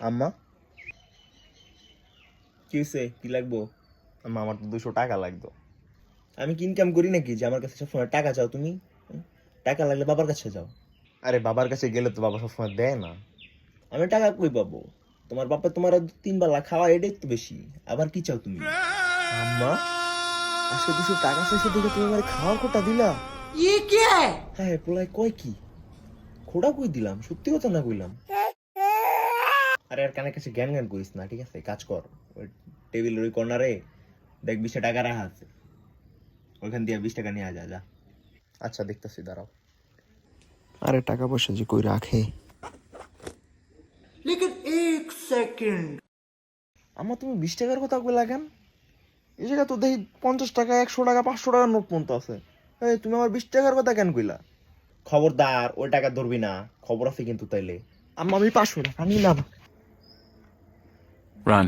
আম্মা কি হয়েছে? কি লাগবো? আম্মা আমার তো 200 টাকা লাগতো। আমি কি ইনকাম করি নাকি যে আমার কাছে সবসময় টাকা চাও তুমি? টাকা লাগলে বাবার কাছে যাও। আরে বাবার কাছে গেলে তো বাবা সবসময় দেয় না। আমি টাকা কই পাবো? তোমার বাপা তোমার 3 বেলা খাওয়া, এটাই তো বেশি। আবার কি চাও তুমি? আম্মা আজকে 200 টাকা চাইছে দেখে তুমি আমার খাওয়ার কোটা দিলা? হ্যাঁ পোলায় কয় কি? খোড়া কই দিলাম, সত্যি কথা না কইলাম। আরে আর কানের কাছে জ্ঞান জ্ঞান করিস না, ঠিক আছে? কাজ কর, ওই টেবিলের ওই কর্নারে দেখ 20 টাকা রাখা আছে, ওইখান দিয়ে 20 টাকা নিয়ে যা যা। আচ্ছা দেখতেছি, দাঁড়াও। আরে টাকা পয়সা যে কই রাখে। আমার তুমি 20 টাকার কথা কইলা কেন? এই জায়গা তো দেখি 50 টাকা, 100 টাকা, 500 টাকার নোট পর্যন্ত আছে। এই তুমি আমার 20 টাকার কথা কেন কইলা? খবরদার ওই টাকা ধরবি না, খবর আছে কিন্তু তাইলে। আম্মা আমি 500 টাকা নিলাম। Run.